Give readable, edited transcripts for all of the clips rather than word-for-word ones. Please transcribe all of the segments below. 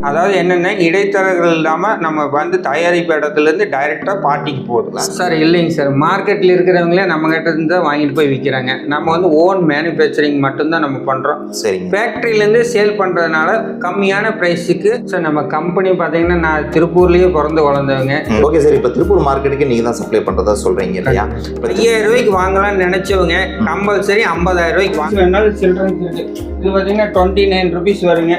அதாவது என்னென்ன இடைத்தரகர்கள் இல்லாமல் நம்ம வந்து தயாரிப்பு இடத்துலேருந்து டைரெக்டாக பார்ட்டிக்கு போகலாம் சார். இல்லைங்க சார், மார்க்கெட்டில் இருக்கிறவங்களே நம்மகிட்ட இருந்து தான் வாங்கிட்டு போய் விற்கிறாங்க. நம்ம வந்து ஓன் மேனுஃபேக்சரிங் மட்டும்தான் நம்ம பண்ணுறோம். சரி, ஃபேக்ட்ரியிலேருந்து சேல் பண்ணுறதுனால கம்மியான ப்ரைஸுக்கு சார். நம்ம கம்பெனி பார்த்தீங்கன்னா நான் திருப்பூர்லேயே பிறந்து வளர்ந்தவங்க. Okay sir. இப்போ திருப்பூர் மார்க்கெட்டுக்கு நீங்கள் தான் சப்ளை பண்ணுறதா சொல்கிறீங்க இல்லையா? 5000 ரூபாய்க்கு வாங்கலாம்னு நினச்சவங்க கம்பல்சரி 50000 ரூபாய்க்கு வாங்க வேணாலும் சில்ட்ரன்ஸ் இருக்குது. இது பார்த்தீங்கன்னா 29 rupees வருங்க.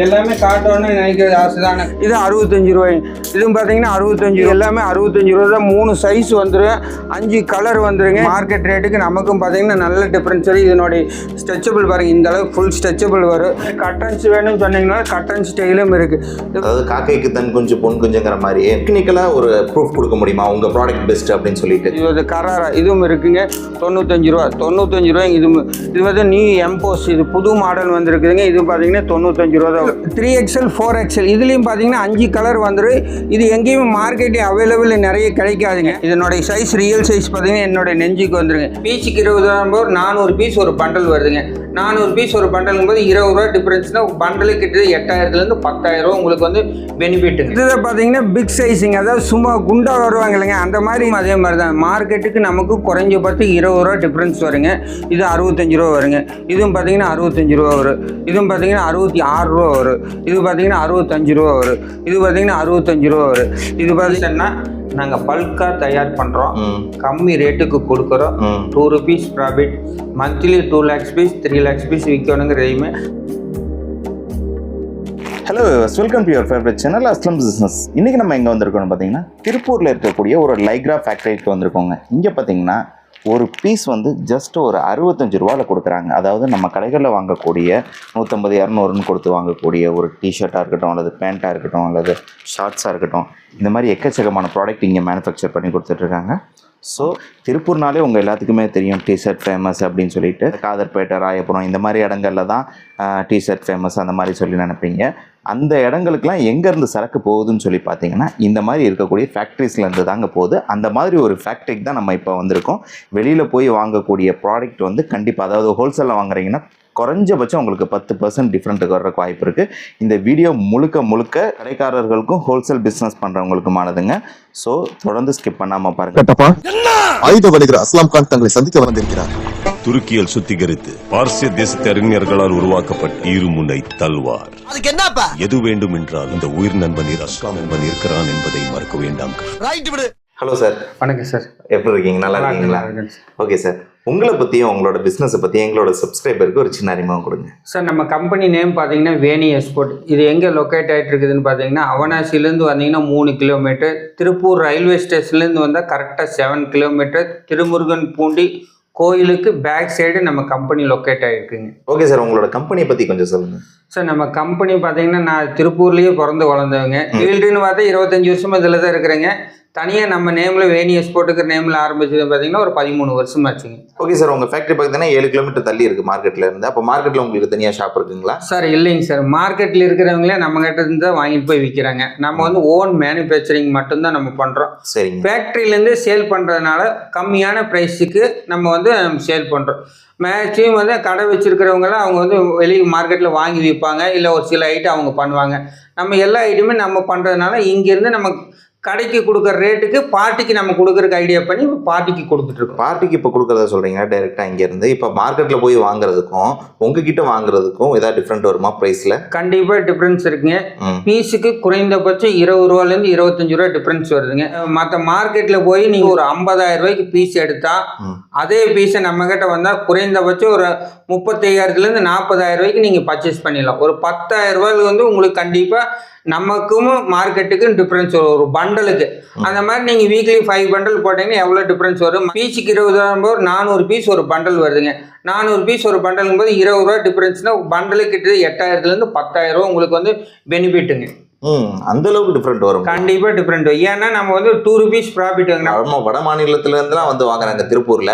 எல்லாமே காட்டணும்னு நினைக்கிறது ஆசை தானே. இது 65 ரூபாய். இதுவும் பார்த்தீங்கன்னா 65. எல்லாமே 65 ரூபா தான். 3 சைஸ் வந்துடும், 5 கலர் வந்துருங்க. மார்க்கெட் ரேட்டுக்கு நமக்கும் பார்த்தீங்கன்னா நல்ல டிஃப்ரென்ஸ் வரும். இதனுடைய ஸ்ட்ரெச்சபிள் பாருங்கள், இந்த அளவுக்கு ஃபுல் ஸ்ட்ரெச்சபிள் வரும். கட்டன்ஸ் வேணும்னு சொன்னீங்கன்னா கட்டன் ஸ்டைலும் இருக்குது. அதாவது காக்கைக்கு தன் குஞ்சு பொன் குஞ்சுங்கிற மாதிரி டெக்னிக்கலாக ஒரு ப்ரூஃப் கொடுக்க முடியுமா உங்கள் ப்ராடக்ட் பெஸ்ட் அப்படின்னு சொல்லிட்டு? இது கராரா இதுவும் இருக்குங்க. 95 ரூபா. 95 ரூபாய்ங்க. இது வந்து நியூ எம்போஸ், இது புது மாடல் வந்துருக்குதுங்க. இது பார்த்தீங்கன்னா 95 ரூபா தான். 3XL 4XL இதுலேயும் பார்த்தீங்கன்னா 5 கலர் வந்துடும். இது எங்கேயுமே மார்க்கெட்டில் அவைலபிள் நிறைய கிடைக்காதுங்க. இதனுடைய சைஸ் ரியல் சைஸ் பார்த்தீங்கன்னா என்னோட நெஞ்சுக்கு வந்துருங்க. பீச்சுக்கு 20,000 400 பீஸ் ஒரு பண்டல் வருதுங்க. 400 பீஸ் ஒரு பண்டலுங்கும் போது 20 ரூபா டிஃப்ரென்ஸ்னா பண்டலு கிட்ட 8000 10,000 ரூபா உங்களுக்கு வந்து பெனிஃபிட்டுங்க. இதில் பார்த்தீங்கன்னா பிக் சைஸிங், அதாவது சும்மா குண்டா வருவாங்க இல்லைங்க, அந்த மாதிரி அதே மாதிரி தான். மார்க்கெட்டுக்கு நமக்கு குறைஞ்சபட்சம் 20 ரூபா டிஃப்ரென்ஸ் வருங்க. இது 65 ரூபா வருங்க. இதுவும் பார்த்தீங்கன்னா 65 ரூபா வரும். இதுவும் பார்த்தீங்கன்னா 66 ரூபா வரும். இது பார்த்தீங்கன்னா 65 ரூபா வரும். இது பார்த்தீங்கன்னா 65 ரூபா வரும். இது பார்த்தீங்கன்னா நாங்கள் பல்காக தயார் பண்ணுறோம், கம்மி ரேட்டுக்கு கொடுக்குறோம். 2 rupees profit. Monthly 2 lakhs piece 3 lakhs piece விற்கணுங்கிற எய்மே. Hello, welcome to your favourite channel Aslam business. இன்றைக்கி நம்ம எங்கே வந்திருக்கோம்னு பார்த்தீங்கன்னா திருப்பூரில் இருக்கக்கூடிய ஒரு லைக்ரா ஃபேக்ட்ரிக்கு வந்திருக்கோங்க. இங்கே பார்த்தீங்கன்னா ஒரு பீஸ் வந்து ஜஸ்ட் ஒரு 65 ரூபாவில் கொடுக்குறாங்க. அதாவது நம்ம கடைகளில் வாங்கக்கூடிய 150 200ன்னு கொடுத்து வாங்கக்கூடிய ஒரு டிஷர்ட்டாக இருக்கட்டும், அல்லது பேண்ட்டாக இருக்கட்டும், அல்லது ஷார்ட்ஸாக இருக்கட்டும், இந்த மாதிரி எக்கச்சக்கமான ப்ராடக்ட் இங்கே மேனுஃபேக்சர் பண்ணி கொடுத்துட்ருக்காங்க. ஸோ திருப்பூர்னாலே உங்கள் எல்லாத்துக்குமே தெரியும் டிஷர்ட் ஃபேமஸ் அப்படின்னு சொல்லிட்டு. காதர்பேட்டை, ராயபுரம் இந்த மாதிரி இடங்களில் தான் டிஷர்ட் ஃபேமஸ் அந்த மாதிரி சொல்லி நினைப்பீங்க. அந்த இடங்களுக்கெல்லாம் எங்கேருந்து சரக்கு போகுதுன்னு சொல்லி பார்த்தீங்கன்னா இந்த மாதிரி இருக்கக்கூடிய ஃபேக்ட்ரிஸ்லேருந்து தாங்க போகுது. அந்த மாதிரி ஒரு ஃபேக்ட்ரிக்கு தான் நம்ம இப்போ வந்திருக்கோம். வெளியில் போய் வாங்கக்கூடிய ப்ராடக்ட் வந்து கண்டிப்பாக, அதாவது ஹோல்சேலில் வாங்குறீங்கன்னா குறைஞ்சபட்சம் உங்களுக்கு 10% டிஃப்ரெண்ட்டுக்கு வர்றதுக்கு வாய்ப்பு இருக்குது. இந்த வீடியோ முழுக்க கடைக்காரர்களுக்கும் ஹோல்சேல் பிஸ்னஸ் பண்ணுறவங்களுக்குமானதுங்க. ஸோ தொடர்ந்து ஸ்கிப் பண்ணாமல் பாருங்க. ஆயுத வணிகர் அஸ்லாம் கான் தங்களை சந்திக்க வந்திருக்கிறார். துருக்கியில் சுத்திகரித்து பார்சிய தேசத்து அறிஞர்களால் உருவாக்கப்பட்ட இருமுனை தல்வார். எது வேண்டும் என்றால் இந்த உயிர் நண்பன் அஸ்லாம் நண்பன் இருக்கிறான் என்பதை மறக்க வேண்டாம். Hello sir. வணக்கம் சார். எப்படி இருக்கீங்க? நல்லா இருக்கீங்களா? Okay sir. உங்களை பற்றியும் உங்களோட பிஸ்னஸை பற்றியும் எங்களோட சப்ஸ்கிரைபருக்கு ஒரு சின்ன அறிமுகம் கொடுங்க சார். நம்ம கம்பெனி நேம் பார்த்தீங்கன்னா வேணி எக்ஸ்போர்ட். இது எங்கே லொக்கேட் ஆகிட்டு இருக்குதுன்னு பார்த்தீங்கன்னா அவனாசிலேருந்து வந்தீங்கன்னா 3 கிலோமீட்டர், திருப்பூர் ரயில்வே ஸ்டேஷன்லேருந்து வந்தால் கரெக்டாக 7 கிலோமீட்டர், திருமுருகன் பூண்டி கோயிலுக்கு பேக் சைடு நம்ம கம்பெனி லொக்கேட் ஆகிருக்குங்க. Okay sir. உங்களோட கம்பெனியை பற்றி கொஞ்சம் சொல்லுங்கள் சார். நம்ம கம்பெனி பார்த்தீங்கன்னா நான் திருப்பூர்லேயே பிறந்து வளர்ந்தவங்க. ஃபீல்டுன்னு பார்த்தா 25 வருஷமாக இதில் தான் இருக்கிறேங்க. தனியாக நம்ம நேமில் வேணி எக்ஸ்போர்ட்டுக்கு நேமில் ஆரம்பிச்சது பார்த்தீங்கன்னா ஒரு 13 வருஷம் ஆச்சுங்க. Okay sir. உங்கள் ஃபேக்ட்ரி பார்த்தீங்கன்னா 7 கிலோமீட்டர் தள்ளி இருக்குது மார்க்கெட்டில் இருந்து. அப்போ மார்க்கெட்டில் உங்களுக்கு தனியாக ஷாப் இருக்குங்களா? சார் இல்லைங்க சார், மார்க்கெட்டில் இருக்கிறவங்களே நம்மகிட்ட இருந்து தான் வாங்கிட்டு போய் விற்கிறாங்க. நம்ம வந்து ஓன் மேனுஃபேக்சரிங் மட்டும்தான் நம்ம பண்ணுறோம். சரிங்க. ஃபேக்ட்ரியிலேருந்து சேல் பண்ணுறதுனால கம்மியான ப்ரைஸுக்கு நம்ம வந்து சேல் பண்ணுறோம். மேக்ஸிமம் வந்து கடை வச்சுருக்கிறவங்களாம் அவங்க வந்து வெளியே மார்க்கெட்டில் வாங்கி விற்பாங்க, இல்லை ஒரு சில ஐட்டம் அவங்க பண்ணுவாங்க. நம்ம எல்லா ஐட்டமே நம்ம பண்ணுறதுனால இங்கேருந்து நம்ம கடைக்கு கொடுக்குற ரேட்டுக்கு பார்ட்டிக்கு நம்ம கொடுக்குறக்கு ஐடியா பண்ணி பார்ட்டிக்கு கொடுத்துட்ருக்கோம். பார்ட்டிக்கு இப்போ கொடுக்குறதா சொல்கிறீங்க டைரெக்டாக இங்கேருந்து. இப்போ மார்க்கெட்டில் போய் வாங்குறதுக்கும் உங்ககிட்ட வாங்குறதுக்கும் ஏதாவது டிஃப்ரெண்ட் வருமா ப்ரைஸில்? கண்டிப்பாக டிஃப்ரென்ஸ் இருக்குங்க. பீஸுக்கு குறைந்தபட்சம் 20 ரூபாலேருந்து 25 ரூபா டிஃப்ரென்ஸ் வருதுங்க. மற்ற மார்க்கெட்டில் போய் நீங்கள் ஒரு 50,000 ரூபாய்க்கு பீஸ் எடுத்தால் அதே பீஸை நம்மக்கிட்ட வந்தால் குறைந்தபட்சம் ஒரு 35,000 40,000 ரூபாய்க்கு நீங்கள் பர்ச்சேஸ் பண்ணிடலாம். ஒரு 10,000 ரூபாய்க்கு வந்து உங்களுக்கு கண்டிப்பாக நமக்கும் மார்க்கெட்டுக்கும் டிஃப்ரென்ஸ் வரும் ஒரு பண்டலுக்கு. அந்த மாதிரி நீங்கள் வீக்லி 5 பண்டல் போட்டிங்கன்னா எவ்வளோ டிஃப்ரென்ஸ் வரும்? பீச்சுக்கு 20,000 400 பீஸ் ஒரு பண்டல் வருதுங்க. 400 பீஸ் ஒரு பண்டலுங்கும் போது 20 ரூபா டிஃப்ரென்ஸ்னால் பண்டலு கிட்ட 8,000 10,000 ரூபா உங்களுக்கு வந்து பெனிஃபிட்டுங்க. அந்த அளவுக்கு டிஃப்ரெண்ட் வரும். கண்டிப்பா டிஃப்ரெண்ட் வரும். ஏன்னா நம்ம வந்து 2 rupees ப்ராஃபிட் வாங்கணும். வட மாநிலத்துல இருந்துலாம் வந்து வாங்குறாங்க திருப்பூர்ல.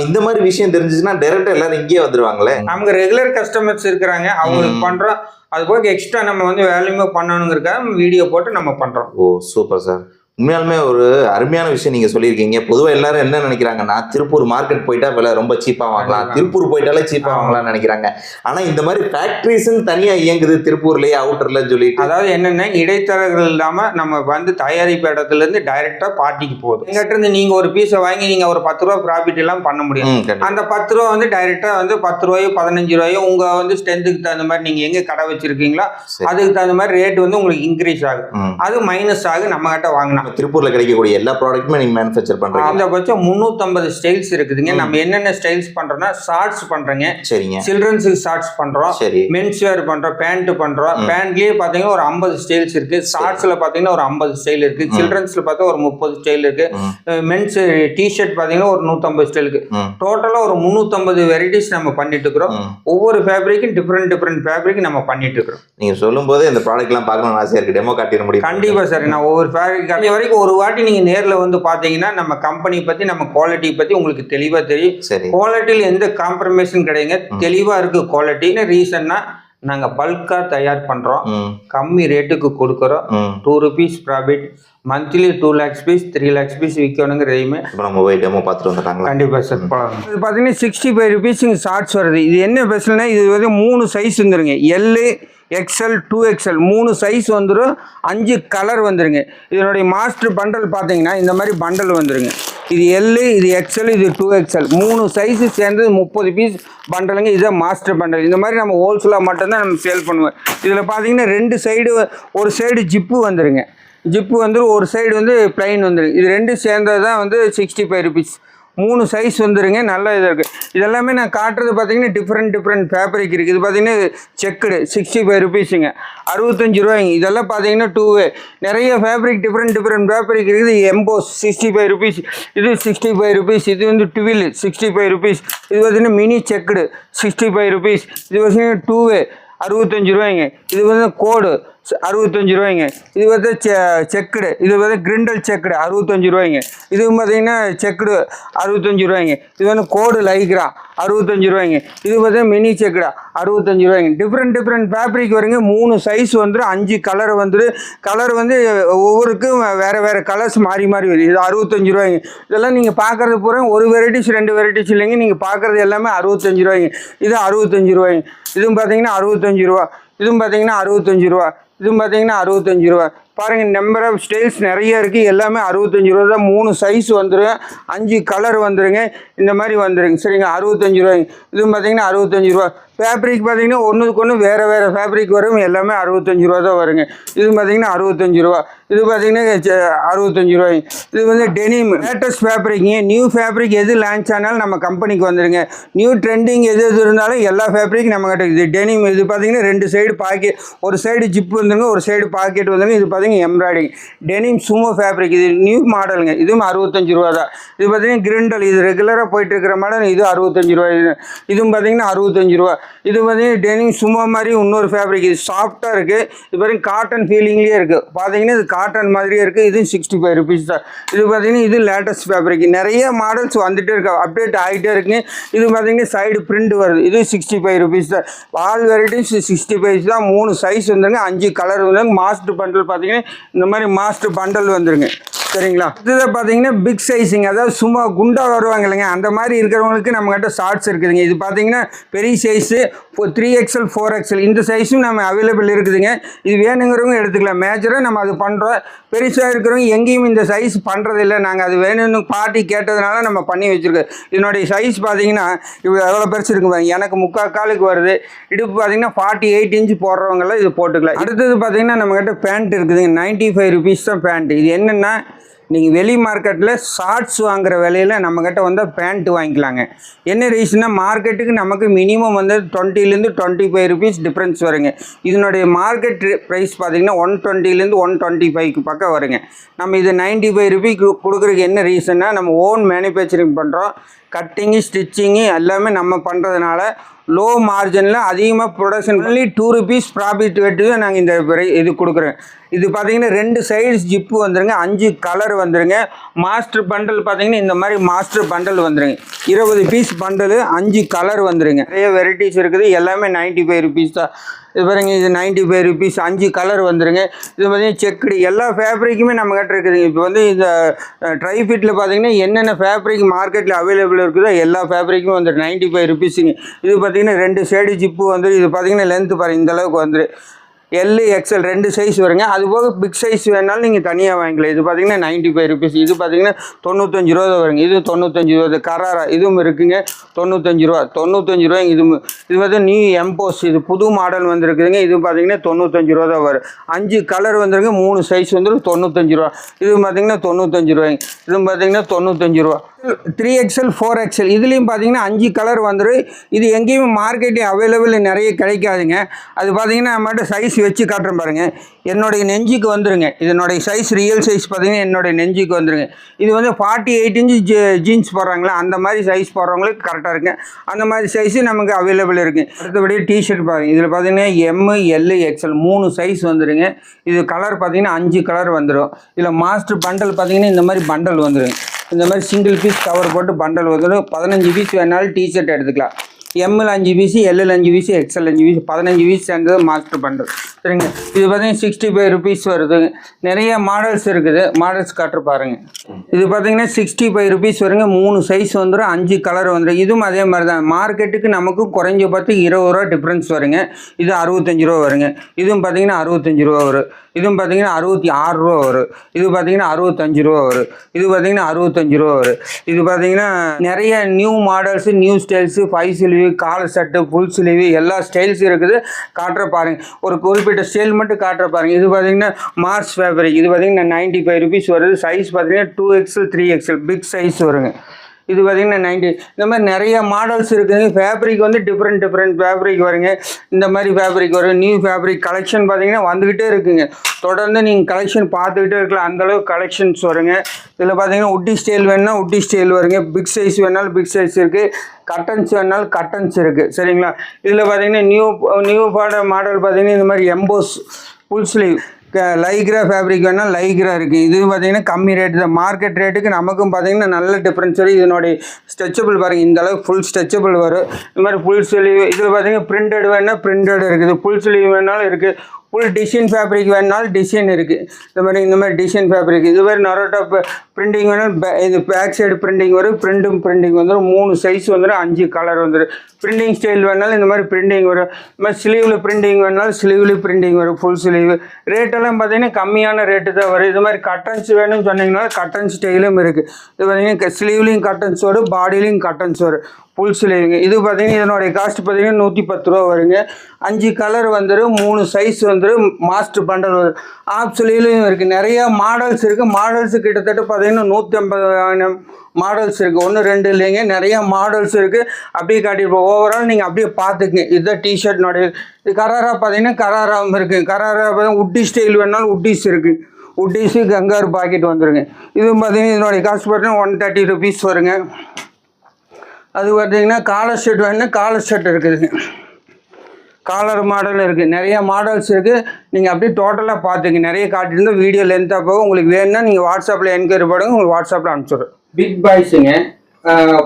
இந்த மாதிரி விஷயம் தெரிஞ்சுச்சுன்னா டைரக்டா எல்லாரும் இங்கேயே வந்துருவாங்களே. நமக்கு ரெகுலர் கஸ்டமர்ஸ் இருக்கிறாங்க, அவங்களுக்கு பண்றோம். அது போக எக்ஸ்ட்ரா நம்ம வந்து வேல்யூமே பண்ணணுங்கிறதுக்காக வீடியோ போட்டு நம்ம பண்றோம். ஓ சூப்பர் சார். உண்மையாலுமே ஒரு அருமையான விஷயம் நீங்க சொல்லியிருக்கீங்க. பொதுவா எல்லாரும் என்ன நினைக்கிறாங்கன்னா, திருப்பூர் மார்க்கெட் போயிட்டா விலை ரொம்ப சீப்பா வாங்கலாம், திருப்பூர் போயிட்டாலே சீப்பா வாங்கலாம்னு நினைக்கிறாங்க. ஆனா இந்த மாதிரி ஃபேக்டரிஸ்ன்னு தனியா இயங்குது திருப்பூர்லயே அவுட்டர்ல சொல்லிட்டு. அதாவது என்னன்னா இடைத்தரகர்கள் இல்லாம நம்ம வந்து தயாரிப்பு இடத்துல இருந்து டைரக்டா பார்ட்டிக்கு போகுது. எங்கிட்ட இருந்து நீங்க ஒரு பீஸை வாங்கி நீங்க ஒரு 10 ரூபா ப்ராஃபிட் எல்லாம் பண்ண முடியும். அந்த 10 ரூபா வந்து டைரக்டா வந்து 10 ரூபாயோ 15 ரூபாயோ உங்க வந்து ஸ்ட்ரென்த்துக்கு தகுந்த மாதிரி நீங்க எங்க கடை வச்சிருக்கீங்களோ அதுக்கு தகுந்த மாதிரி ரேட் வந்து உங்களுக்கு இன்க்ரீஸ் ஆகும். அது மைனஸ் ஆகும் நம்ம கிட்ட வாங்கினா. திருப்பூர்ல கிடைக்கக்கூடிய எல்லா ப்ராடக்ட்டுமே நீங்க மேனுஃபேக்சர் பண்றீங்க. அந்த பட்சம் 350 ஸ்டைல்ஸ் இருக்குதுங்க. நம்ம என்னென்ன ஸ்டைல்ஸ் பண்றோம்னா ஷார்ட்ஸ் பண்றோங்க, சரிங்க, சில்ட்ரன்ஸுக்கு ஷார்ட்ஸ் பண்றோம், மென்ஸ் வேர் பண்றோம், பேண்ட் பண்றோம். பேண்ட்லயே பாத்தீங்கன்னா ஒரு 50 ஸ்டைல்ஸ் இருக்கு, ஷார்ட்ஸ்ல பாத்தீங்கன்னா ஒரு 50 ஸ்டைல் இருக்கு, சில்ட்ரன்ஸ்ல பார்த்தா ஒரு 30 ஸ்டைல் இருக்கு, மென்ஸ் டிஷர்ட் பாத்தீங்கன்னா ஒரு 150 ஸ்டைல் இருக்கு. டோட்டலா ஒரு 350 வெரைட்டிஸ் நம்ம பண்ணிட்டு இருக்கிறோம். ஒவ்வொரு ஃபேப்ரிக்கும் டிஃப்ரெண்ட் ஃபேப்ரிக் நம்ம பண்ணிட்டு இருக்கிறோம். நீங்க சொல்லும் போது இந்த ப்ராடக்ட் எல்லாம் பார்க்கணும்னு ஆசையா இருக்கு. டெமோ காட்டிட முடியும்? கண்டிப்பா சார். நான் ஒவ்வொரு ஃபேப்ரிக் வரைக்கும் ஒரு வாட்டி நீங்க நேர்ல வந்து பாத்தீங்கன்னா நம்ம கம்பெனி பத்தி நம்ம குவாலிட்டி பத்தி உங்களுக்கு தெளிவா தெரியும். குவாலிட்டியில எந்த காம்ப்ரமைஸும் கிடையாது, தெளிவா இருக்கு குவாலிட்டி. ரீசன்னா நாங்க பல்கா தயார் பண்றோம், கம்மி ரேட்டுக்கு கொடுக்கறோம். 2 rupees profit, monthly 2 lakhs piece 3 lakhs piece விற்கணுங்கிற எய்மே. நம்ம போய் டெமோ பார்த்துட்டு வந்துட்டாங்களா? கண்டிப்பா சார். இது பாத்தீங்கன்னா 65 rupees ஷார்ட்ஸ் வருது. இது என்ன ஸ்பெஷல்னா இது வந்து 3 சைஸ் வந்துருங்க. எல்லு, XL, 2XL 3 சைஸ் வந்துடும். 5 கலர் வந்துருங்க. இதனுடைய மாஸ்டர் பண்டல் பார்த்தீங்கன்னா இந்த மாதிரி பண்டல் வந்துருங்க. இது எல்லு, இது XL, இது 2XL 3 சைஸு சேர்ந்து 30 பீஸ் பண்டலுங்க. இதுதான் மாஸ்டர் பண்டல். இந்த மாதிரி நம்ம ஹோல்சேலாக மட்டும்தான் நம்ம சேல் பண்ணுவோம். இதில் பார்த்தீங்கன்னா 2 சைடு, ஒரு சைடு ஜிப்பு வந்துருங்க. ஜிப்பு வந்து ஒரு சைடு வந்து பிளைன் வந்துருங்க. இது 2 சேர்ந்தது தான் வந்து 65 rupees. 3 சைஸ் வந்துருங்க. நல்ல இதாக இருக்குது. இதெல்லாமே நான் காட்டுறது பார்த்தீங்கன்னா டிஃப்ரெண்ட் ஃபேப்ரிக் இருக்குது. இது பார்த்தீங்கன்னா செக்குடு 65 rupeesங்க, 65 ரூபாய்ங்க. இதெல்லாம் பார்த்தீங்கன்னா 2 நிறைய ஃபேப்ரிக் டிஃப்ரெண்ட் ஃபேப்ரிக் இருக்குது. எம்போஸ் 65 rupees, இது 65 rupees. இது வந்து டுவில் 65 rupees. இது பார்த்தீங்கன்னா மினி செக்குடு 65 rupees. இது பார்த்தீங்கன்னா 2 65 ரூபாய்ங்க. இது வந்து கோடு 65 ரூபாய்ங்க. இது வந்து செக்குடு, இது வந்து கிரிண்டல் செக்குடு 65 ரூபாய்ங்க. இது பார்த்தீங்கன்னா செக்குடு 65 ரூபாய்ங்க. இது வந்து கோடு லைக்ரா 65 ரூபாய்ங்க. இது பார்த்தீங்கன்னா மினி செக்குடா 65 ரூபாய்ங்க. டிஃப்ரெண்ட் ஃபேப்ரிக் வருங்க. 3 சைஸ் வந்துடும், 5 கலர் வந்துடும். கலர் வந்து ஒவ்வொருக்கும் வேறு கலர்ஸ் மாறி வருது. இது 65 ரூபாய்ங்க. இதெல்லாம் நீங்கள் பார்க்குறது பூரா ஒரு வெரைட்டிஸ் 2 வெரைட்டிஸ் இல்லைங்க. நீங்கள் பார்க்குறது எல்லாமே 65 ரூபாய்ங்க. இது 65 ரூபாய்ங்க. இதுவும் பார்த்தீங்கன்னா 65 ரூபா. இதுவும் பார்த்தீங்கன்னா 65 ரூபா. இதுவும் பார்த்தீங்கன்னா 65 ரூபா. பாருங்கள், நம்பர் ஆஃப் ஸ்டைல்ஸ் நிறைய இருக்குது. எல்லாமே 65 ரூபா தான். 3 சைஸ் வந்துடும், 5 கலர் வந்துடுங்க. இந்த மாதிரி வந்துடுங்க. சரிங்க, 65 ரூபாய்ங்க. இதுவும் பார்த்தீங்கன்னா 65 ரூபா. ஃபேப்ரிக் பார்த்தீங்கன்னா ஒன்றுக்கு ஒன்று வேறு ஃபேப்ரிக் வரும். எல்லாமே 65 ரூபா தான் வருங்க. இது பார்த்தீங்கன்னா 65 ரூபா. இது பார்த்தீங்கன்னா 65 ரூபாய்ங்க. இது வந்து டெனிம் லேட்டஸ்ட் ஃபேப்ரிக்குங்க. நியூ ஃபேப்ரிக் எது லான்ச் ஆனாலும் நம்ம கம்பெனிக்கு வந்துடுங்க. நியூ ட்ரெண்டிங் எது இருந்தாலும் எல்லா ஃபேப்ரிக் நம்ம கிட்ட இருக்குது. டெனிம் இது பார்த்தீங்கன்னா 2 சைடு பாக்கெட், ஒரு சைடு ஜிப் வந்துருங்க, ஒரு சைடு பாக்கெட் வந்துருங்க. இது பார்த்தீங்கன்னா எம்ப்ராய்டிங் டெனிம் சுமோ ஃபேப்ரிக். இது நியூ மாடலுங்க. இதுவும் 65 ரூபா தான். இது பார்த்தீங்கன்னா கிரிண்டல், இது ரெகுலராக போயிட்டு இருக்கிற மாடல். இது 65 ரூபாய். இதுவும் பார்த்தீங்கன்னா 65 ரூபா. இது பார்த்தீங்கன்னா டெனிம் சுமோ மாதிரி இன்னொரு ஃபேப்ரிக். இது சாஃப்டாக இருக்குது. இது பார்த்தீங்கன்னா காட்டன் ஃபீலிங்லேயே இருக்குது. பார்த்தீங்கன்னா இது காட்டன் மாதிரியே இருக்குது. இது 65 rupees தான். இது பார்த்தீங்கன்னா இது லேட்டஸ்ட் ஃபேப்ரிக். நிறைய மாடல்ஸ் வந்துகிட்டே இருக்கு, அப்டேட் ஆகிட்டே இருக்குங்க. இது பார்த்தீங்கன்னா சைடு பிரிண்ட் வருது. இது 65 rupees தான். ஆல் வெரைட்டிஸ் 65 தான். 3 சைஸ் வந்துருங்க, 5 கலர் வந்துருங்க. மாஸ்டர் பண்டல் பார்த்தீங்கன்னா இந்த மாதிரி மாஸ்டர் பண்டல் வந்துருங்க. சரிங்களா? இதுதான் பார்த்தீங்கன்னா பிக் சைஸுங்க. அதாவது சும்மா குண்டாக வருவாங்க இல்லைங்க, அந்த மாதிரி இருக்கிறவங்களுக்கு நம்மகிட்ட ஷார்ட்ஸ் இருக்குதுங்க. இது பார்த்தீங்கன்னா பெரிய சைஸு 3XL 4XL இந்த சைஸும் நம்ம அவைலபிள் இருக்குதுங்க. இது வேணுங்கிறவங்க எடுத்துக்கலாம். மேஜராக நம்ம அது பண்ணுறோம். பெருசாக இருக்கிறவங்க எங்கேயும் இந்த சைஸ் பண்ணுறதில்லை. நாங்கள் அது வேணும்னு பார்ட்டி கேட்டதுனால நம்ம பண்ணி வச்சுருக்கோம். இதனுடைய சைஸ் பார்த்தீங்கன்னா இப்போ எவ்வளோ பெருசு இருக்குங்க. எனக்கு 3/4 காலுக்கு வருது. இடுப்பு பார்த்தீங்கன்னா 48 இன்ச் போடுறவங்களாம் இது போட்டுக்கலாம். அடுத்தது பார்த்தீங்கன்னா நம்மகிட்ட பேண்ட் இருக்குதுங்க. 95 rupees தான் பேண்ட். இது என்னென்னா நீங்கள் வெளி மார்க்கெட்டில் ஷார்ட்ஸ் வாங்குகிற விலையில் நம்மக்கிட்ட வந்து பேண்ட் வாங்கிக்கலாங்க. என்ன ரீசன்னா மார்க்கெட்டுக்கு நமக்கு மினிமம் வந்து 20 to 25 rupees டிஃப்ரென்ஸ் வருங்க. இதனுடைய மார்க்கெட் ப்ரைஸ் பார்த்திங்கன்னா 120 to 125 பக்கம் வருங்க. நம்ம இது 95 rupees கொடுக்குறதுக்கு என்ன ரீசன்னா நம்ம ஓன் மேனுஃபேக்சரிங் பண்ணுறோம். கட்டிங்கு ஸ்டிச்சிங்கு எல்லாமே நம்ம பண்ணுறதுனால லோ மார்ஜினில் அதிகமாக ப்ரொடக்ஷன் பண்ணி 2 rupees ப்ராஃபிட் வெட்டி தான் நாங்கள் இந்த இது கொடுக்குறோம். இது பார்த்தீங்கன்னா 2 சைடு ஜிப்பு வந்துருங்க, 5 கலர் வந்துருங்க. மாஸ்டர் பண்டல் பார்த்தீங்கன்னா இந்த மாதிரி மாஸ்டர் பண்டல் வந்துருங்க. 20 பீஸ் பண்டல், 5 கலர் வந்துருங்க. நிறைய வெரைட்டிஸ் இருக்குது. எல்லாமே 95 rupees தான். இது பாருங்க, இது 95 ருபீஸ், 5 கலர் வந்துருங்க. இது பார்த்தீங்கன்னா செக்குடு எல்லா ஃபேப்ரிக்குமே நம்ம கிட்ட இருக்குதுங்க. இப்போ வந்து இந்த ட்ரை ஃபிட்டில் பார்த்தீங்கன்னா என்னென்ன ஃபேப்ரிக் மார்க்கெட்டில் அவைலபிள் இருக்குதோ எல்லா ஃபேப்ரிக்குமே வந்துடும். 95 ருபீஸுங்க. இது பார்த்தீங்கன்னா 2 ஷேடு ஜிப்பு வந்துடும். இது பார்த்தீங்கன்னா லென்த்து பாருங்கள் இந்த அளவுக்கு வந்துடும். எல் எக்ஸ்எல் 2 சைஸ் வருங்க. அது போக பிக் சைஸ் வேணாலும் நீங்கள் தனியாக வாங்கிக்கலாம். இது பார்த்தீங்கன்னா 95 ருபீஸ். இது பார்த்தீங்கன்னா 95 ரூபா தான் வருங்க. இது 95 ரூபா. கராரா இதுவும் இருக்குங்க, 95 ரூபா. 95 ரூபா. இது வந்து நியூ எம்போஸ், இது புது மாடல் வந்துருக்குதுங்க. இது பார்த்தீங்கன்னா 95 ரூபா தான் வரும். 5 கலர் வந்துருக்கு, 3 சைஸ் வந்துடும், 95 ரூபா. இது பார்த்தீங்கன்னா 95 ரூபாய்ங்க. இது பார்த்தீங்கன்னா 95 ரூபா. 3XL 4XL இதுலேயும் பார்த்தீங்கன்னா 5 கலர் வந்துடும். இது எங்கேயுமே மார்க்கெட்டில் அவைலபிள் நிறைய கிடைக்காதுங்க. அது பார்த்தீங்கன்னா நம்மகிட்ட சைஸ் வச்சு காட்டுறேன் பாருங்கள். என்னுடைய நெஞ்சுக்கு வந்துருங்க. இதனுடைய சைஸ் ரியல் சைஸ் பார்த்தீங்கன்னா என்னுடைய நெஞ்சுக்கு வந்துருங்க. இது வந்து 48 இன்ச்சு ஜீன்ஸ் போடுறாங்களா அந்த மாதிரி சைஸ் போடுறவங்களுக்கு கரெக்டாக இருக்குங்க. அந்த மாதிரி சைஸு நமக்கு அவைலபிள் இருக்குது. அடுத்தபடி டிஷர்ட் பாருங்கள். இதில் பார்த்தீங்கன்னா எல் எக்ஸ்எல் 3 சைஸ் வந்துடுங்க. இது கலர் பார்த்தீங்கன்னா 5 கலர் வந்துடும். இதில் மாஸ்டர் பண்டல் பார்த்தீங்கன்னா இந்த மாதிரி பண்டல் வந்துடுங்க. இந்த மாதிரி சிங்கிள் பீஸ் கவர் போட்டு பண்டல் வந்துடும். 15 பீஸ் வேணாலும் டிஷர்ட் எடுத்துக்கலாம். எம்மில் 5 பீஸு, எல்லில் 5 பீஸு, எக்ஸ்எல் 5 பீஸ், 15 பீஸ் சேர்ந்தது மாஸ்டர் பண்டல். சரிங்க. இது பார்த்தீங்கன்னா 65 ருபீஸ் வருதுங்க. நிறைய மாடல்ஸ் இருக்குது. மாடல்ஸ் காட்டுற பாருங்கள். இது பார்த்தீங்கன்னா 65 ருபீஸ் வருங்க. 3 சைஸ் வந்துடும், 5 கலர் வந்துடும். இதுவும் அதே மாதிரி தான். மார்க்கெட்டுக்கு நமக்கு குறைஞ்சபட்ச 20 ரூபா டிஃப்ரென்ஸ் வருங்க. இது 65 ரூபா வருங்க. இதுவும் பார்த்தீங்கன்னா 65 ரூபா வரும். இதுவும் பார்த்தீங்கன்னா 66 ரூபா வரும். இது பார்த்தீங்கன்னா 65 ரூபா வரும். இது பார்த்தீங்கன்னா 65 ரூபா வரும். இது பார்த்தீங்கன்னா நிறைய new models, new styles, 5 sleeve, collar shirt, full sleeve எல்லா ஸ்டைல்ஸ் இருக்குது. காட்டுற பாருங்க. ஒரு குறிப்பிட்ட ஸ்டைல் மட்டும் காட்டுற பாருங்க. இது பார்த்தீங்கன்னா மார்ஸ் ஃபேப்ரிக். இது பார்த்தீங்கன்னா 95 ருபீஸ் வருது. சைஸ் பார்த்தீங்கன்னா 2XL 3XL பிக் சைஸ் வருங்க. இது பார்த்தீங்கன்னா 90. இந்த மாதிரி நிறைய மாடல்ஸ் இருக்குதுங்க. ஃபேப்ரிக் வந்து டிஃப்ரெண்ட் ஃபேப்ரிக் வருங்க. இந்த மாதிரி ஃபேப்ரிக் வரும். நியூ ஃபேப்ரிக் கலெக்ஷன் பார்த்தீங்கன்னா வந்துக்கிட்டே இருக்குங்க. தொடர்ந்து நீங்கள் கலெக்ஷன் பார்த்துக்கிட்டே இருக்கலாம். அந்தளவுக்கு கலெக்ஷன்ஸ் வருங்க. இதில் பார்த்தீங்கன்னா உட்டி ஸ்டைல் வேணுன்னா உட்டி ஸ்டைல் வருங்க. பிக் சைஸ் வேணாலும் பிக் சைஸ் இருக்குது. கட்டன்ஸ் வேணாலும் கட்டன்ஸ் இருக்குது. சரிங்களா. இதில் பார்த்தீங்கன்னா நியூ மாடல் பார்த்தீங்கன்னா இந்த மாதிரி EMBOSS full sleeve Lycra fabric வேணால் லைக்ரா இருக்குது. இது பார்த்தீங்கன்னா கம்மி ரேட்டு தான். மார்க்கெட் ரேட்டுக்கு நமக்கும் பார்த்தீங்கன்னா நல்ல டிஃப்ரென்ஸ் வரும். இதனுடைய ஸ்ட்ரெச்சபிள் பாருங்கள். இந்த அளவுக்கு ஃபுல் ஸ்ட்ரெச்சபிள் வரும். இந்த மாதிரி ஃபுல் ஸ்லீவ். இதில் பார்த்தீங்கன்னா பிரிண்டட் வேணால் பிரிண்டட் இருக்குது. ஃபுல் ஸ்லீவ் வேணாலும் இருக்குது. ஃபுல் டிசைன் ஃபேப்ரிக் வேணுனாலும் டிசைன் இருக்குது. இந்த மாதிரி டிசைன் ஃபேப்ரிக். இது மாதிரி நரோட்டா பிரிண்டிங் வேணும். இது பேக் சைடு பிரிண்டிங் வரும். பிரிண்டிங் வந்துடும். 3 சைஸ் வந்துடும். 5 கலர் வந்துடும். பிரிண்டிங் ஸ்டைல் வேணாலும் இந்த மாதிரி பிரிண்டிங் வரும். இந்த மாதிரி ஸ்லீவில் பிரிண்டிங் வேணாலும் ஸ்லீவ்லேயும் பிரிண்டிங் வரும். ஃபுல் ஸ்லீவ் ரேட்டெல்லாம் பார்த்தீங்கன்னா கம்மியான ரேட்டு தான் வரும். இது மாதிரி கட்டன்ஸ் வேணும்னு சொன்னீங்கன்னா கட்டன் ஸ்டைலும் இருக்குது. இது பார்த்தீங்கன்னா ஸ்லீவ்லேயும் கட்டன்ஸ் வரும், பாடியிலையும் கட்டன்ஸ் வரும். ஃபுல் ஸ்லீவுங்க. இது பார்த்தீங்கன்னா இதனுடைய காஸ்ட் பார்த்தீங்கன்னா 110 ரூபா வருங்க. 5 கலர் வந்துடும். 3 சைஸ் வந்துடும். மாஸ்டர் பண்டல் வரும். ஆப் ஸ்லீவ்லையும் இருக்குது. நிறையா மாடல்ஸ் இருக்குது. மாடல்ஸு கிட்டத்தட்ட பார்த்தீங்கன்னா 150 மாடல்ஸ் இருக்குது. 1 2 இல்லைங்க, நிறையா மாடல்ஸ் இருக்குது. அப்படியே காட்டியிருப்போம். ஓவரால் நீங்கள் அப்படியே பார்த்துக்குங்க. இதுதான் டிஷர்ட்னுடைய. இது கராரா பார்த்தீங்கன்னா கராராவும் இருக்குது. கராரா பார்த்தீங்கன்னா உட்டி ஸ்டைல் வேணாலும் உட்டிஸ் இருக்குது. உட்டிஸு கங்காரு பாக்கெட் வந்துடுங்க. இதுவும் பார்த்தீங்கன்னா இதனுடைய காஸ்ட் பார்த்தீங்கன்னா 130 ருபீஸ் வருங்க. அது பார்த்தீங்கன்னா காலர் ஷர்ட் வேணுன்னா காலர் ஷர்ட் இருக்குதுங்க. காலர் மாடல் இருக்குது. நிறைய மாடல்ஸ் இருக்குது. நீங்கள் அப்படியே டோட்டலாக பார்த்துங்க. நிறைய காட்டியிருந்தால் வீடியோ லென்த்தாக போகும். உங்களுக்கு வேணும்னா நீங்கள் வாட்ஸ்அப்பில் என்கொயரி பண்ணுங்க. உங்களுக்கு வாட்ஸ்அப்பில் அனுப்பிச்சுடுறேன். பிக் பாய்ஸுங்க.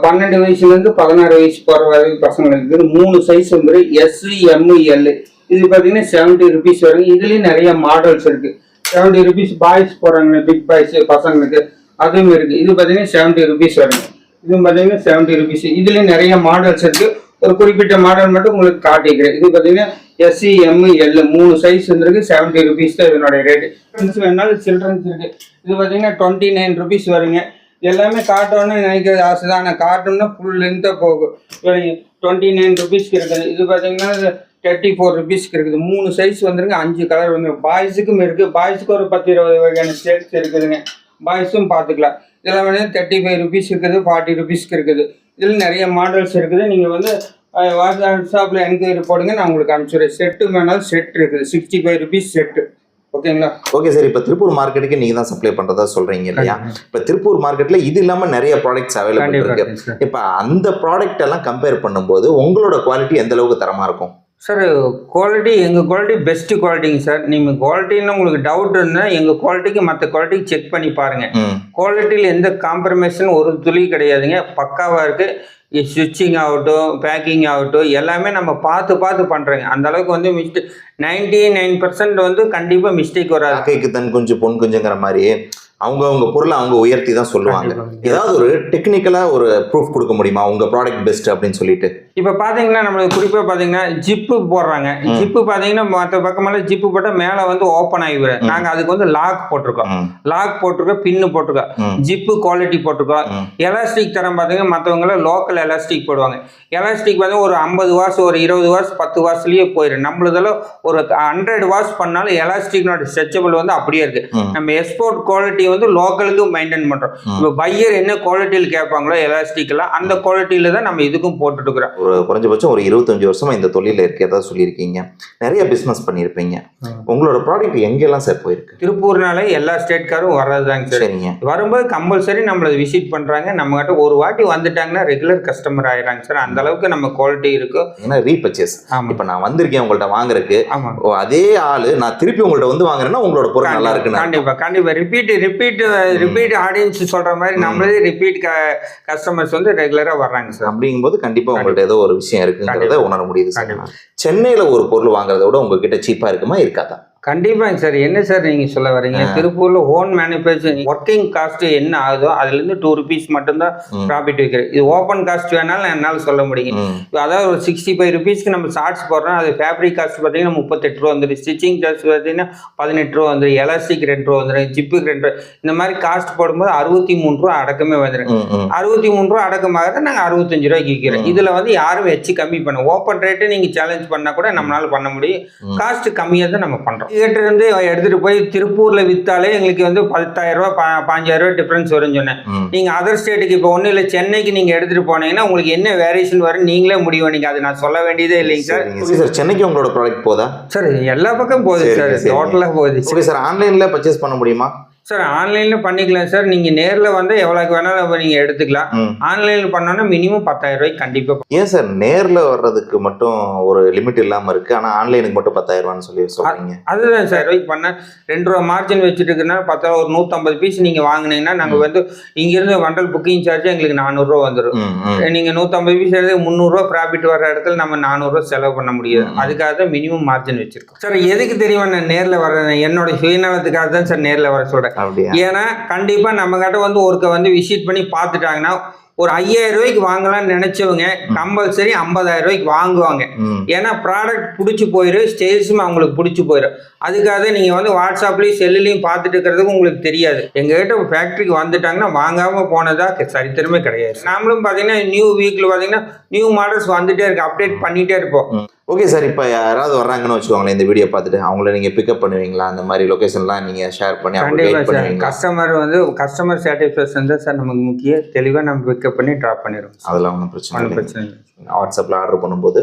12 வயசுலேருந்து 16 வயசு போகிற வரைக்கும் பசங்களுக்கு 3 சைஸ் வந்துடும். S M L. இது பார்த்தீங்கன்னா 70 ருபீஸ் வருங்க. இதுலேயும் நிறைய மாடல்ஸ் இருக்குது. 70 ருபீஸ் பாய்ஸ் போகிறாங்க. பிக் பாய்ஸ் பசங்களுக்கு அதுவும் இருக்குது. இது பார்த்தீங்கன்னா 70 ருபீஸ் வருங்க. இதுவும் பார்த்தீங்கன்னா 70 ருபீஸ். இதுலேயும் நிறைய மாடல்ஸ் இருக்குது. ஒரு குறிப்பிட்ட மாடல் மட்டும் உங்களுக்கு காட்டிக்கிறேன். இது பார்த்தீங்கன்னா எஸ்சி எம்மு எல் 3 சைஸ் வந்துருக்கு. 70 ருபீஸ் தான் இதனுடைய ரேட்டு. சில்ட்ரன்ஸ் வேணாலும் சில்ட்ரன்ஸ் இருக்குது. இது பார்த்தீங்கன்னா 29 ருபீஸ் வருங்க. எல்லாமே காட்டணும்னு நினைக்கிறது ஆசை தான். ஆனால் காட்டணும்னா ஃபுல் லென்த்தாக போகும். 29 ருபீஸ்க்கு இருக்குது. இது பார்த்தீங்கன்னா 34 ருபீஸ்க்கு இருக்குது. 3 சைஸ் வந்துருங்க. 5 கலர் வந்துருக்கு. பாய்ஸுக்கும் இருக்குது. பாய்ஸுக்கு ஒரு 10-20 வகையான ஸ்டைல்ஸ் இருக்குதுங்க. பாய்ஸும் பார்த்துக்கலாம். இதெல்லாம் வந்து 35 ருபீஸ் இருக்குது. 40 ருபீஸ்க்கு இருக்குது. இதில் நிறைய மாடல்ஸ் இருக்குது. நீங்கள் வந்து வாட்ஸ்அப்பில் என்கொயரி போடுங்க. நான் உங்களுக்கு அனுப்பிச்சுடுறேன். செட்டு வேணாலும் செட் இருக்குது. 65 ருபீஸ் செட்டு. ஓகேங்களா. Okay sir. இப்போ திருப்பூர் மார்க்கெட்டுக்கு நீங்கள் தான் சப்ளை பண்ணுறதா சொல்கிறீங்க இல்லையா? இப்போ திருப்பூர் மார்க்கெட்டில் இது இல்லாமல் நிறைய ப்ராடக்ட்ஸ் அவைலபிள் இருக்குது. இப்போ அந்த ப்ராடக்ட் எல்லாம் கம்பேர் பண்ணும்போது உங்களோட குவாலிட்டி எந்த அளவுக்கு தரமாக இருக்கும்? சார் குவாலிட்டி எங்கள் குவாலிட்டி பெஸ்ட்டு குவாலிட்டிங்க சார். நீங்கள் குவாலிட்டின்னு உங்களுக்கு டவுட் இருந்தால் எங்கள் குவாலிட்டிக்கு மற்ற குவாலிட்டிக்கு செக் பண்ணி பாருங்கள். குவாலிட்டியில் எந்த காம்ப்ரமைஸும் ஒரு துளி கிடையாதுங்க, பக்காவாக இருக்குது. ஸ்டிச்சிங் ஆகட்டும், பேக்கிங் ஆகட்டும், எல்லாமே நம்ம பார்த்து பண்ணுறேங்க. அந்த அளவுக்கு வந்து 99% வந்து கண்டிப்பாக மிஸ்டேக் வராது. கைக்கு தன் குஞ்சு பொன் குஞ்சுங்கிற மாதிரி அவங்க பொருளை அவங்க உயர்த்தி தான் சொல்லுவாங்க. ஏதாவது ஒரு டெக்னிக்கலா ஒரு ப்ரூஃப் கொடுக்க முடியுமா உங்க ப்ராடக்ட் பெஸ்ட் அப்படின்னு சொல்லிட்டு? இப்போ பார்த்தீங்கன்னா நம்மளுக்கு குறிப்பாக பார்த்தீங்கன்னா ஜிப்பு போடுறாங்க. ஜிப்பு பார்த்தீங்கன்னா மற்ற பக்கமெல்லாம் ஜிப்பு போட்டால் மேலே வந்து ஓப்பன் ஆகிவிடும். நாங்கள் அதுக்கு வந்து லாக் போட்டிருக்கோம், பின்னு போட்டிருக்கோம், ஜிப்பு குவாலிட்டி போட்டிருக்கோம். எலாஸ்டிக் தரம் பார்த்தீங்கன்னா மற்றவங்களாம் லோக்கல் எலாஸ்டிக் போடுவாங்க. எலாஸ்டிக் வந்து ஒரு 50 வாஷ், ஒரு 20 வாஷ், 10 வாஷ்லேயே போயிடும். நம்மளதெல்லாம் ஒரு 100 வாஷ் பண்ணாலும் எலாஸ்டிக்னோட ஸ்ட்ரெச்சபிள் வந்து அப்படியே இருக்கு. நம்ம எக்ஸ்போர்ட் குவாலிட்டி வந்து லோக்கலுக்கு மெயின்டைன் பண்றோம். இப்போ பையர் என்ன குவாலிட்டியில் கேட்பாங்களோ எலாஸ்டிக்லாம் அந்த குவாலிட்டியில தான் நம்ம இதுக்கும் போட்டுட்டு இருக்கிறோம். ஒரு குறைஞ்சபட்சம் ஒரு 25 வருஷமா இந்த தொழில இருக்கிறதா சொல்லியிருக்கீங்க. நிறைய பிசினஸ் பண்ணியிருப்பீங்க. உங்களோட ப்ராடக்ட் எங்கெல்லாம் சார் போயிருக்கு? திருப்பூர்னாலே எல்லா ஸ்டேட்காரும் வர்றதுதாங்க சார். வரும்போது கம்பல்சரி நம்மளை விசிட் பண்றாங்க. நம்ம கிட்ட ஒரு வாட்டி வந்துட்டாங்கன்னா ரெகுலர் கஸ்டமர் ஆயிடுறாங்க சார். அந்த அளவுக்கு நம்ம குவாலிட்டி இருக்கும். ஏன்னா ரீபர்ச்சேஸ். இப்போ நான் வந்திருக்கேன் உங்கள்ட்ட வாங்குறதுக்கு, அதே ஆளு நான் திருப்பி உங்கள்ட்ட வந்து வாங்குறேன்னா உங்களோட பொருள் நல்லா இருக்கு. கண்டிப்பா ரிப்பீட் ஆடியன்ஸ் சொல்ற மாதிரி நம்மளே ரிப்பீட் கஸ்டமர்ஸ் வந்து ரெகுலரா வர்றாங்க சார். அப்படிங்கும்போது கண்டிப்பா உங்கள்ட்ட ஏதோ ஒரு விஷயம் இருக்குங்கிறத உணர முடியுது சார். சென்னையில ஒரு பொருள் வாங்குறத விட உங்ககிட்ட சீப்பா இருக்குமா இருக்காதா? கண்டிப்பாங்க சார். என்ன சார் நீங்க சொல்ல வரீங்க? திருப்பூர்ல ஓன் மேனுஃபேக்சரிங் ஒர்க்கிங் காஸ்ட் என்ன ஆகுதோ அதுல இருந்து 2 rupees மட்டும்தான் ப்ராஃபிட் வைக்கிறேன். இது ஓப்பன் காஸ்ட் வேணாலும் என்னால் சொல்ல முடியும். அதாவது ஒரு 65 rupeesக்கு நம்ம ஷார்ட்ஸ் போடுறோம். அது ஃபேப்ரிக் காஸ்ட் பார்த்தீங்கன்னா 38 ரூபா வந்துடும். ஸ்டிச்சிங் காஸ்ட் பார்த்தீங்கன்னா 18 ரூபா வந்துடும். எலாஸ்டிக் 2 ரூபா வந்துடும். ஜிப்புக்கு 2 ரூபா. இந்த மாதிரி காஸ்ட் போடும்போது 63 ரூபா அடக்கமே வந்துடும். 63 ரூபா அடக்கமாக நாங்கள் 65 ரூபாய்க்கு விற்கிறோம். இதுல வந்து யாரும் வச்சு கம்மி பண்ண ஓப்பன் ரேட்டு நீங்க சேலஞ்ச் பண்ணா கூட நம்மளால பண்ண முடியும். காஸ்ட் கம்மியாக தான் நம்ம பண்றோம். இருந்து எடுத்துட்டு போய் திருப்பூர்ல வித்தாலே எங்களுக்கு வந்து 10,000 ரூபாய் 5,000 ரூபாய் டிஃபரன்ஸ் வரும்னு சொன்னேன். நீங்க அதர் ஸ்டேட்டுக்கு இப்போ ஒன்றும் இல்லை, சென்னைக்கு நீங்க எடுத்துட்டு போனீங்கன்னா உங்களுக்கு என்ன வேரியேஷன் வரும் நீங்களே முடிவு. நீங்க அது நான் சொல்ல வேண்டியதே இல்லைங்க சார். சார் சென்னைக்கு உங்களோட ப்ராடக்ட் போதா சார்? எல்லா பக்கம் போகுது சார், டோட்டலா போகுது. Okay sir. ஆன்லைன்ல பர்ச்சேஸ் பண்ண முடியுமா சார்? ஆன்லைன்ல பண்ணிக்கலாம் சார். நீங்க நேர்ல வந்து எவ்வளவுக்கு வேணாலும் நீங்க எடுத்துக்கலாம். ஆன்லைன்ல பண்ணோம்னா மினிமம் 10,000 ரூபாய்க்கு கண்டிப்பா. ஏன் சார் நேர்ல வர்றதுக்கு மட்டும் ஒரு லிமிட் இல்லாம இருக்கு, ஆனா ஆன்லைனுக்கு மட்டும் 10,000 ரூபான்னு சொல்லி சொல்றீங்க? அதுதான் சார். ரூபாய்க்கு பண்ண 2 ரூபா மார்ஜின் வச்சுட்டு இருக்குன்னா 10 ஒரு 150 பீஸ் நீங்க வாங்கினீங்கன்னா நாங்க வந்து இங்க இருந்து வண்டல் புக்கிங் சார்ஜ் எங்களுக்கு 400 ரூபா வந்துடும். நீங்க 150 பீஸ் எடுத்து 300 ரூபா ப்ராஃபிட் வர்ற இடத்துல நம்ம 400 ரூபா செலவு பண்ண முடியாது. அதுக்காக தான் மினிமம் மார்ஜின் வச்சிருக்கோம் சார். எதுக்கு தெரியுமா நான் நேர்ல வர்றேன்? என்னோட சுயநலத்துக்காக தான் சார் நேர்ல வர சொல்றேன். ஏன்னா கண்டிப்பா நம்ம கிட்ட வந்து ஒருக்க வந்து விசிட் பண்ணி பார்த்துட்டாங்கன்னா ஒரு 5,000 ரூபாய்க்கு வாங்கலாம்னு நினைச்சவங்க கம்பல்சரி 50,000 ரூபாய்க்கு வாங்குவாங்க. ஏன்னா ப்ராடக்ட் பிடிச்சி போயிடும், ஸ்டேஜும் அவங்களுக்கு பிடிச்சி போயிடும். அதுக்காக நீங்க வந்து வாட்ஸ்அப்லயும் செல்லுலையும் பார்த்துட்டு இருக்கிறதுக்கு உங்களுக்கு தெரியாது. எங்ககிட்ட ஃபேக்டரிக்கு வந்துட்டாங்கன்னா வாங்காம போனதா சரித்திரமே கிடையாது. நாமளும் பாத்தீங்கன்னா நியூ வீக்ல பாத்தீங்கன்னா நியூ மாடல்ஸ் வந்துட்டே இருக்கு, அப்டேட் பண்ணிட்டே இருப்போம். Okay sir. இப்போ யாராவது வர்றாங்கன்னு வச்சுக்கோங்களேன், இந்த வீடியோ பார்த்துட்டு அவங்கள நீங்கள் பிக்கப் பண்ணுவீங்களா? அந்த மாதிரி லொக்கேஷன்லாம் நீங்கள் ஷேர் பண்ணி கஸ்டமர் சாட்டிஸ்ஃபேக்ஷன் தான் சார் நமக்கு முக்கியம். தெளிவாக நம்ம பிக்கப் பண்ணி ட்ராப் பண்ணிடுவோம். அதெல்லாம் ஒன்றும் பிரச்சனை இல்லை. வாட்ஸ்அப்பில் ஆர்டர் பண்ணும்போது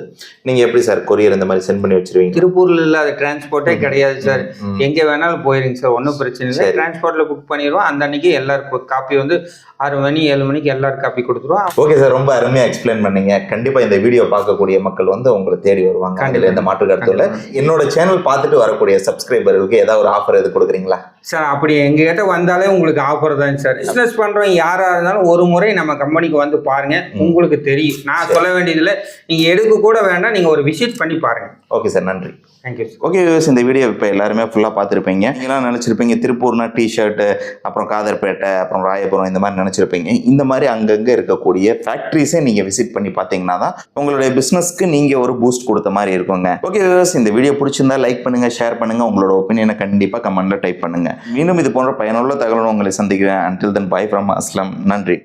நீங்கள் எப்படி சார் கொரியர் இந்த மாதிரி சென்ட் பண்ணி வச்சிருவீங்க? திருப்பூரில் இல்லை, அது டிரான்ஸ்போர்ட்டே கிடையாது சார். எங்கே வேணாலும் போயிருங்க சார், ஒன்றும் பிரச்சனை இல்லை. டிரான்ஸ்போர்ட்டில் புக் பண்ணிடுவோம். அந்த அன்னைக்கு எல்லாருக்கும் காப்பி வந்து 6 மணி 7 மணிக்கு எல்லாரும் காப்பி கொடுத்துருவோம். ஓகே சார், ரொம்ப அருமையாக எக்ஸ்பிளைன் பண்ணீங்க. கண்டிப்பாக இந்த வீடியோ பார்க்கக்கூடிய மக்கள் வந்து உங்களை தேடி வருவாங்க, அதில் எந்த மாற்று கருத்து இல்லை. என்னோட சேனல் பார்த்துட்டு வரக்கூடிய சப்ஸ்கிரைபர்களுக்கு ஏதாவது ஒரு ஆஃபர் எது கொடுக்குறீங்களா சார்? அப்படி எங்ககிட்ட வந்தாலே உங்களுக்கு ஆஃபர் தான் சார். பிஸ்னஸ் பண்ணுறவங்க யாராக இருந்தாலும் ஒரு முறை நம்ம கம்பெனிக்கு வந்து பாருங்க, உங்களுக்கு தெரியும். நான் சொல்ல வேண்டியதில்லை, நீங்கள் எடுக்க கூட வேண்டாம், நீங்கள் ஒரு விசிட் பண்ணி பாருங்க. ஓகே சார், நன்றி. தேங்க்யூ. ஓகே, இந்த வீடியோ இப்போ எல்லாருமே ஃபுல்லாக பார்த்துருப்பீங்க. நீங்களாம் நினச்சிருப்பீங்க திருப்பூர்னா டிஷர்ட்டு, அப்புறம் காதர்பேட்டை, அப்புறம் ராயபுரம் இந்த மாதிரி நினச்சிருப்பீங்க. இந்த மாதிரி அங்கங்கே இருக்கக்கூடிய ஃபேக்ட்ரிஸே நீங்கள் விசிட் பண்ணி பார்த்தீங்கன்னா தான் உங்களுடைய பிஸ்னஸ்க்கு நீங்கள் ஒரு பூஸ்ட் கொடுத்த மாதிரி இருக்குங்க. ஓகே, இந்த வீடியோ பிடிச்சிருந்தா லைக் பண்ணுங்கள், ஷேர் பண்ணுங்கள், உங்களோட ஒப்பீனியனை கண்டிப்பாக கமெண்ட்டில் டைப் பண்ணுங்கள். மீண்டும் இது போன்ற பயனுள்ள தகவலும் உங்களை சந்திக்கிறேன். Until then, bye from Aslam. நன்றி.